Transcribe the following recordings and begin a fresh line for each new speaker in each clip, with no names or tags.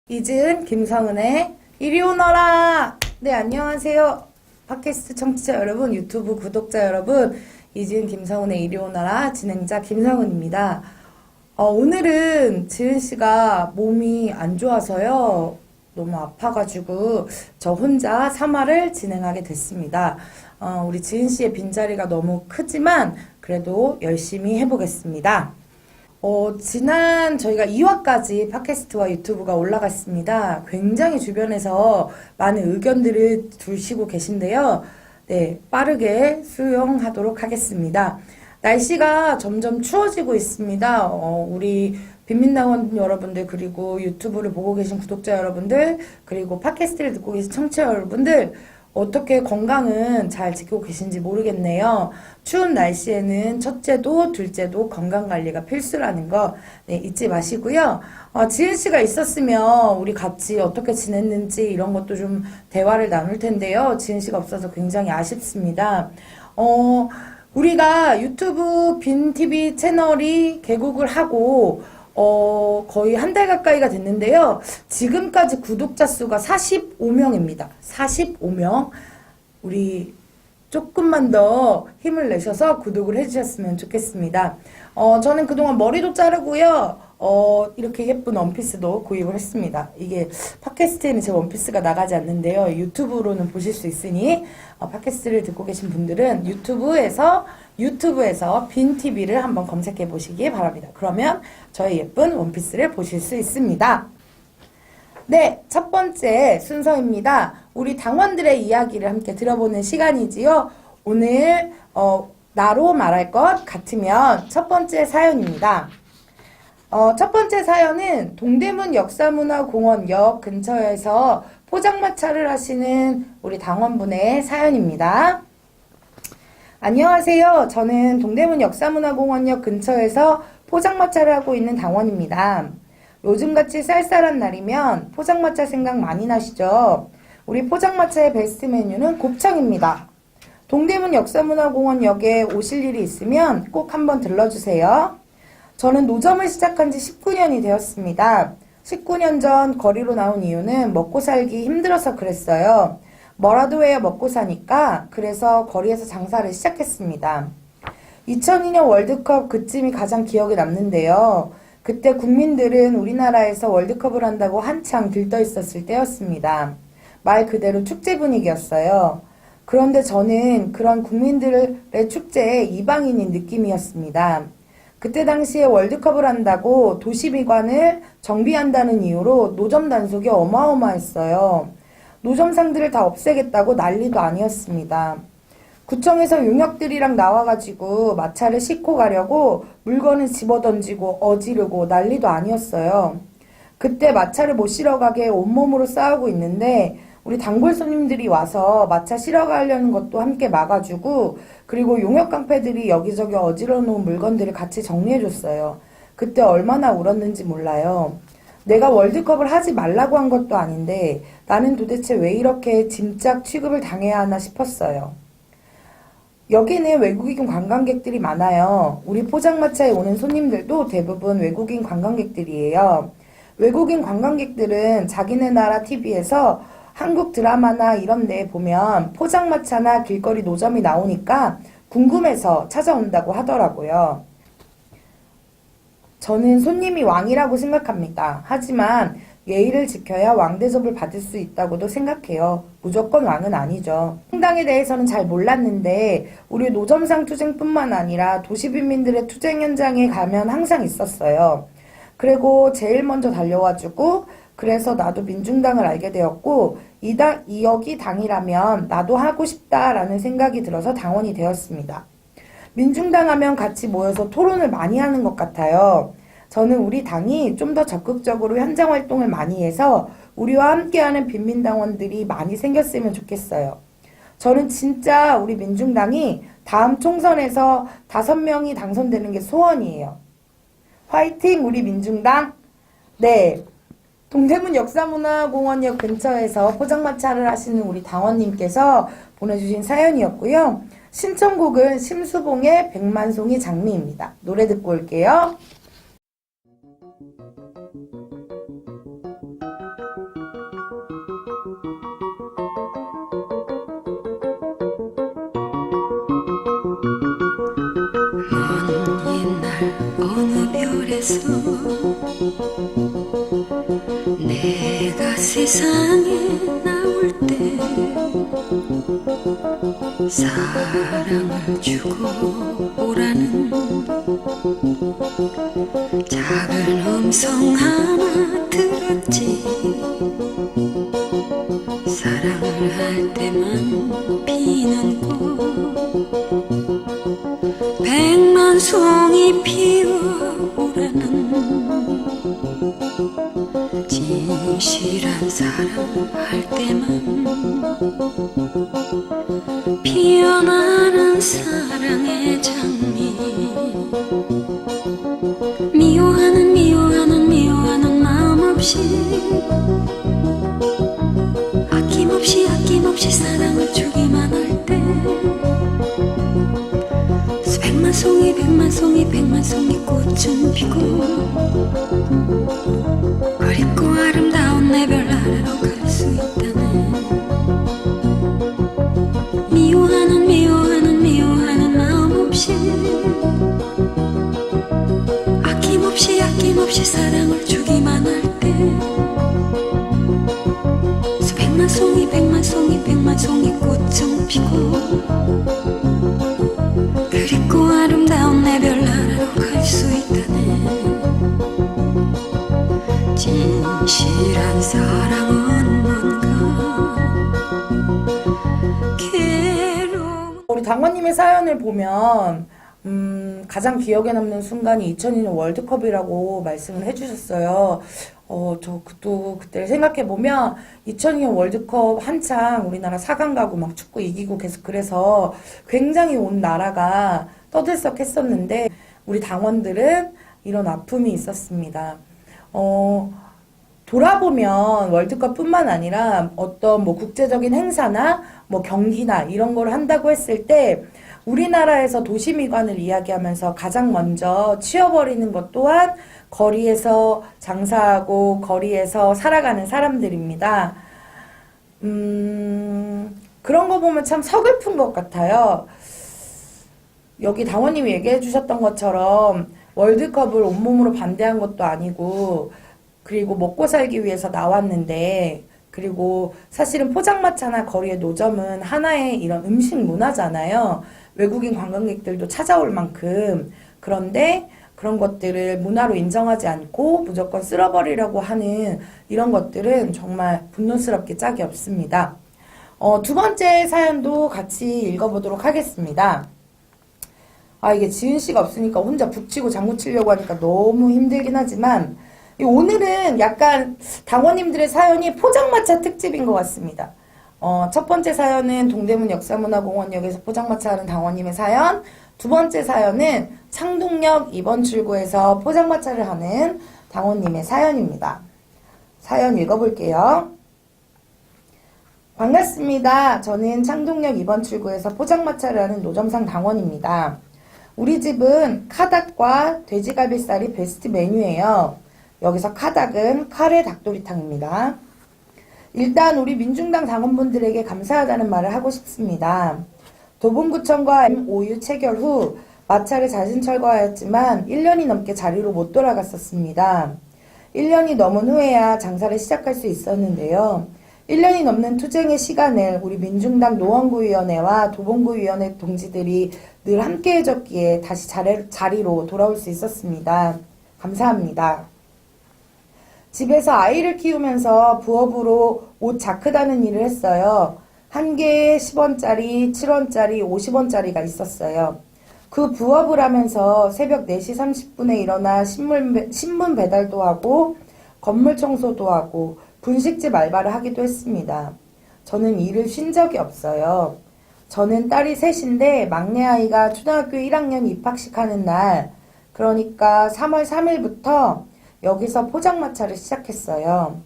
이지은, 김성은의 이리 오너라! 네, 안녕하세요. 팟캐스트 청취자 여러분, 유튜브 구독자 여러분, 이지은, 김성은의 이리 오너라 진행자 김성은입니다. 오늘은 지은씨가 몸이 안 좋아서요. 너무 아파가지고 저 혼자 3화를 진행하게 됐습니다. 우리 지은씨의 빈자리가 너무 크지만 그래도 열심히 해보겠습니다. 지난 저희가 2화까지 팟캐스트와 유튜브가 올라갔습니다. 굉장히 주변에서 많은 의견들을 두시고 계신데요. 네, 빠르게 수용하도록 하겠습니다. 날씨가 점점 추워지고 있습니다. 우리 빈민당원 여러분들, 그리고 유튜브를 보고 계신 구독자 여러분들, 그리고 팟캐스트를 듣고 계신 청취자 여러분들, 어떻게 건강은 잘 지키고 계신지 모르겠네요. 추운 날씨에는 첫째도 둘째도 건강관리가 필수라는 거 잊지 마시고요. 지은씨가 있었으면 우리 같이 어떻게 지냈는지 이런 것도 좀 대화를 나눌 텐데요. 지은씨가 없어서 굉장히 아쉽습니다. 우리가 유튜브 빈TV 채널이 개국을 하고 거의 한 달 가까이가 됐는데요. 지금까지 구독자 수가 45명입니다. 45명. 우리 조금만 더 힘을 내셔서 구독을 해주셨으면 좋겠습니다. 저는 그동안 머리도 자르고요. 이렇게 예쁜 원피스도 구입을 했습니다. 이게 팟캐스트에는 제 원피스가 나가지 않는데요. 유튜브로는 보실 수 있으니 팟캐스트를 듣고 계신 분들은 유튜브에서 빈TV를 한번 검색해 보시기 바랍니다. 그러면 저의 예쁜 원피스를 보실 수 있습니다. 네, 첫 번째 순서입니다. 우리 당원들의 이야기를 함께 들어보는 시간이지요. 오늘 나로 말할 것 같으면 첫 번째 사연입니다. 첫 번째 사연은 동대문 역사문화공원역 근처에서 포장마차를 하시는 우리 당원분의 사연입니다. 안녕하세요. 저는 동대문 역사문화공원역 근처에서 포장마차를 하고 있는 당원입니다. 요즘같이 쌀쌀한 날이면 포장마차 생각 많이 나시죠? 우리 포장마차의 베스트 메뉴는 곱창입니다. 동대문 역사문화공원역에 오실 일이 있으면 꼭 한번 들러주세요. 저는 노점을 시작한 지 19년이 되었습니다. 19년 전 거리로 나온 이유는 먹고 살기 힘들어서 그랬어요. 뭐라도 해야 먹고 사니까 그래서 거리에서 장사를 시작했습니다. 2002년 월드컵 그쯤이 가장 기억에 남는데요. 그때 국민들은 우리나라에서 월드컵을 한다고 한창 들떠 있었을 때였습니다. 말 그대로 축제 분위기였어요. 그런데 저는 그런 국민들의 축제의 이방인인 느낌이었습니다. 그때 당시에 월드컵을 한다고 도시미관을 정비한다는 이유로 노점 단속이 어마어마했어요. 노점상들을 다 없애겠다고 난리도 아니었습니다. 구청에서 용역들이랑 나와가지고 마차를 싣고 가려고 물건을 집어던지고 어지르고 난리도 아니었어요. 그때 마차를 못 실어가게 온몸으로 싸우고 있는데 우리 단골 손님들이 와서 마차 실어가려는 것도 함께 막아주고, 그리고 용역 깡패들이 여기저기 어지러 놓은 물건들을 같이 정리해줬어요. 그때 얼마나 울었는지 몰라요. 내가 월드컵을 하지 말라고 한 것도 아닌데 나는 도대체 왜 이렇게 짐짝 취급을 당해야 하나 싶었어요. 여기는 외국인 관광객들이 많아요. 우리 포장마차에 오는 손님들도 대부분 외국인 관광객들이에요. 외국인 관광객들은 자기네 나라 TV에서 한국 드라마나 이런 데 보면 포장마차나 길거리 노점이 나오니까 궁금해서 찾아온다고 하더라고요. 저는 손님이 왕이라고 생각합니다. 하지만 예의를 지켜야 왕 대접을 받을 수 있다고도 생각해요. 무조건 왕은 아니죠. 성당에 대해서는 잘 몰랐는데 우리 노점상 투쟁뿐만 아니라 도시빈민들의 투쟁 현장에 가면 항상 있었어요. 그리고 제일 먼저 달려와주고, 그래서 나도 민중당을 알게 되었고 여기 당이라면 나도 하고 싶다라는 생각이 들어서 당원이 되었습니다. 민중당 하면 같이 모여서 토론을 많이 하는 것 같아요. 저는 우리 당이 좀 더 적극적으로 현장 활동을 많이 해서 우리와 함께하는 빈민당원들이 많이 생겼으면 좋겠어요. 저는 진짜 우리 민중당이 다음 총선에서 5명이 당선되는 게 소원이에요. 화이팅 우리 민중당! 네, 동대문 역사문화공원역 근처에서 포장마차를 하시는 우리 당원님께서 보내주신 사연이었고요. 신청곡은 심수봉의 백만송이 장미입니다. 노래 듣고 올게요.
속에서 내가 세상에 나올 때 사랑을 주고 오라는 작은 음성 하나 들었지. 사랑을 할 때만 피는 꽃 백만 송이 피어오라는 진실한 사랑할 때만 피어나는 사랑의 장미. 미워하는 미워하는 미워하는 마음 없이 아낌없이 아낌없이 사랑을 주기만 할 때 수백만 송이 백만 송이 백만 송이 꽃은 피고 그립고 아름다운 내 별 아래로 갈 수 있다네. 미워하는 미워하는 미워하는 마음 없이 아낌없이 아낌없이 사랑을 주기만 할 때 수백만 송이 백만 송이 백만 송이 꽃은 피고 그립고 아름다운 내 별 아래로 갈 수 있다네. 진실한 사랑은 뭔가 괴로운.
우리 당원님의 사연을 보면 가장 기억에 남는 순간이 2002년 월드컵이라고 말씀을 해주셨어요. 또 그때를 생각해보면 2002년 월드컵 한창 우리나라 4강 가고 막 축구 이기고 계속 그래서 굉장히 온 나라가 떠들썩했었는데 우리 당원들은 이런 아픔이 있었습니다. 돌아보면 월드컵뿐만 아니라 어떤 뭐 국제적인 행사나 뭐 경기나 이런 걸 한다고 했을 때 우리나라에서 도시미관을 이야기하면서 가장 먼저 치워버리는 것 또한 거리에서 장사하고 거리에서 살아가는 사람들입니다. 그런 거 보면 참 서글픈 것 같아요. 여기 당원님이 얘기해 주셨던 것처럼 월드컵을 온몸으로 반대한 것도 아니고 그리고 먹고 살기 위해서 나왔는데 그리고 사실은 포장마차나 거리의 노점은 하나의 이런 음식 문화잖아요. 외국인 관광객들도 찾아올 만큼. 그런데 그런 것들을 문화로 인정하지 않고 무조건 쓸어버리려고 하는 이런 것들은 정말 분노스럽게 짝이 없습니다. 두 번째 사연도 같이 읽어보도록 하겠습니다. 이게 지은 씨가 없으니까 혼자 북치고 장구 치려고 하니까 너무 힘들긴 하지만 오늘은 약간 당원님들의 사연이 포장마차 특집인 것 같습니다. 첫 번째 사연은 동대문 역사문화공원역에서 포장마차 하는 당원님의 사연, 두 번째 사연은 창동역 2번 출구에서 포장마차를 하는 당원님의 사연입니다. 사연 읽어볼게요. 반갑습니다. 저는 창동역 2번 출구에서 포장마차를 하는 노점상 당원입니다. 우리 집은 카닭과 돼지갈비살이 베스트 메뉴예요. 여기서 카닭은 카레 닭도리탕입니다. 일단 우리 민중당 당원분들에게 감사하다는 말을 하고 싶습니다. 도봉구청과 MOU 체결 후 마차를 자진 철거하였지만 1년이 넘게 자리로 못 돌아갔었습니다. 1년이 넘은 후에야 장사를 시작할 수 있었는데요. 1년이 넘는 투쟁의 시간을 우리 민중당 노원구위원회와 도봉구위원회 동지들이 늘 함께 해줬기에 다시 자리로 돌아올 수 있었습니다. 감사합니다. 집에서 아이를 키우면서 부업으로 옷 자크다는 일을 했어요. 한 개에 10원짜리, 7원짜리, 50원짜리가 있었어요. 그 부업을 하면서 새벽 4시 30분에 일어나 신문 배달도 하고 건물 청소도 하고 분식집 알바를 하기도 했습니다. 저는 일을 쉰 적이 없어요. 저는 딸이 셋인데 막내 아이가 초등학교 1학년 입학식 하는 날, 그러니까 3월 3일부터 여기서 포장마차를 시작했어요.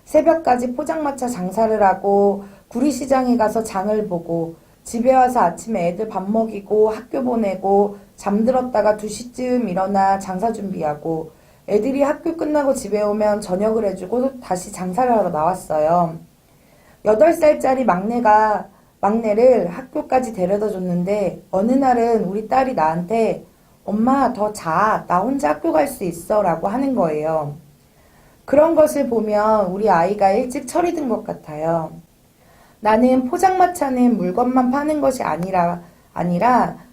새벽까지 포장마차 장사를 하고 구리시장에 가서 장을 보고 집에 와서 아침에 애들 밥 먹이고 학교 보내고 잠들었다가 2시쯤 일어나 장사 준비하고 애들이 학교 끝나고 집에 오면 저녁을 해주고 다시 장사를 하러 나왔어요. 8살짜리 막내를 학교까지 데려다 줬는데 어느 날은 우리 딸이 나한테 엄마, 더 자. 나 혼자 학교 갈 수 있어. 라고 하는 거예요. 그런 것을 보면 우리 아이가 일찍 철이 든 것 같아요. 나는 포장마차는 물건만 파는 것이 아니라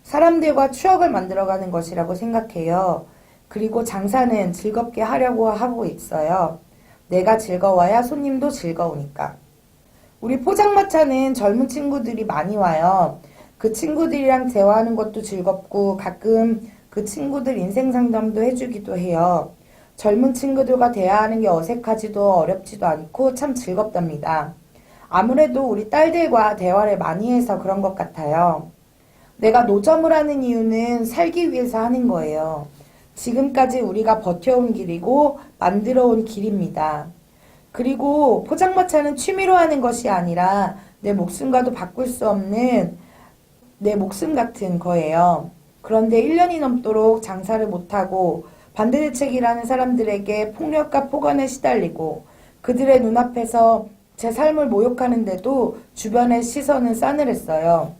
사람들과 추억을 만들어가는 것이라고 생각해요. 그리고 장사는 즐겁게 하려고 하고 있어요. 내가 즐거워야 손님도 즐거우니까. 우리 포장마차는 젊은 친구들이 많이 와요. 그 친구들이랑 대화하는 것도 즐겁고 가끔 그 친구들 인생 상담도 해주기도 해요. 젊은 친구들과 대화하는 게 어색하지도 어렵지도 않고 참 즐겁답니다. 아무래도 우리 딸들과 대화를 많이 해서 그런 것 같아요. 내가 노점을 하는 이유는 살기 위해서 하는 거예요. 지금까지 우리가 버텨온 길이고 만들어온 길입니다. 그리고 포장마차는 취미로 하는 것이 아니라 내 목숨과도 바꿀 수 없는 내 목숨 같은 거예요. 그런데 1년이 넘도록 장사를 못하고 반대대책이라는 사람들에게 폭력과 폭언에 시달리고 그들의 눈앞에서 제 삶을 모욕하는데도 주변의 시선은 싸늘했어요.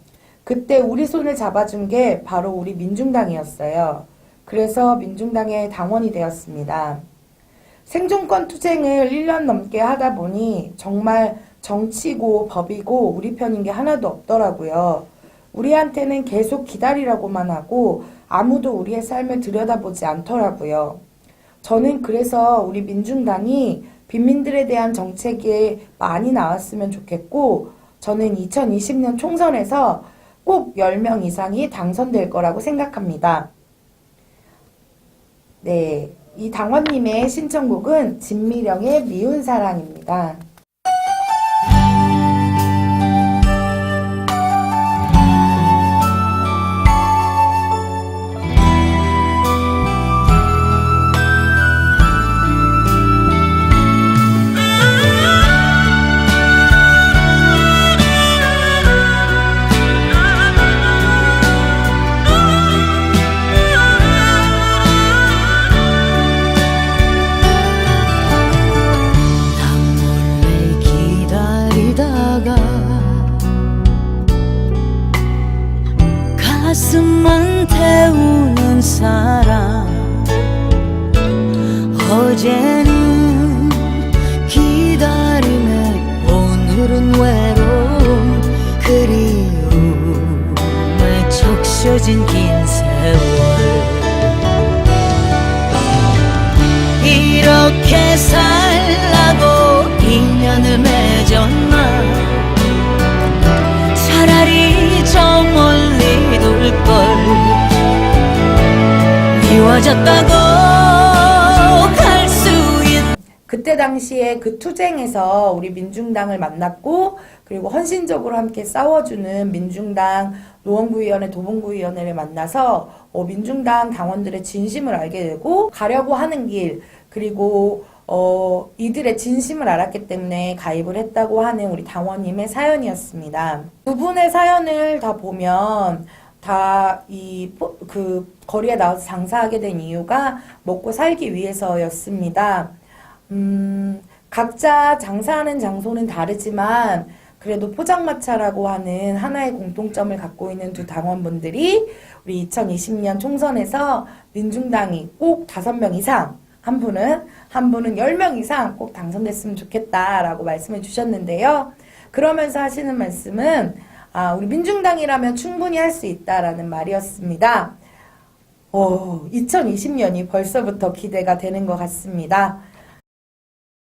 그때 우리 손을 잡아준 게 바로 우리 민중당이었어요. 그래서 민중당의 당원이 되었습니다. 생존권 투쟁을 1년 넘게 하다 보니 정말 정치고 법이고 우리 편인 게 하나도 없더라고요. 우리한테는 계속 기다리라고만 하고 아무도 우리의 삶을 들여다보지 않더라고요. 저는 그래서 우리 민중당이 빈민들에 대한 정책이 많이 나왔으면 좋겠고 저는 2020년 총선에서 꼭 10명 이상이 당선될 거라고 생각합니다. 네, 이 당원님의 신청곡은 진미령의 미운 사랑입니다.
가슴만 태우는 사랑 어제는 기다림에 오늘은 외로움 그리움에 적셔진 긴 세월 이렇게 살라고 인연을 맺었나 차라리 저 멀리 둘걸 미워졌다고 할 수 있는
그때 당시에 그 투쟁에서 우리 민중당을 만났고 그리고 헌신적으로 함께 싸워주는 민중당 노원구위원회 도봉구위원회를 만나서 민중당 당원들의 진심을 알게 되고 가려고 하는 길 그리고 이들의 진심을 알았기 때문에 가입을 했다고 하는 우리 당원님의 사연이었습니다. 두 분의 사연을 다 보면 다 그 거리에 나와서 장사하게 된 이유가 먹고 살기 위해서였습니다. 각자 장사하는 장소는 다르지만 그래도 포장마차라고 하는 하나의 공통점을 갖고 있는 두 당원분들이 우리 2020년 총선에서 민중당이 꼭 5명 이상 한 분은 10명 이상 꼭 당선됐으면 좋겠다라고 말씀해 주셨는데요. 그러면서 하시는 말씀은 우리 민중당이라면 충분히 할 수 있다라는 말이었습니다. 2020년이 벌써부터 기대가 되는 것 같습니다.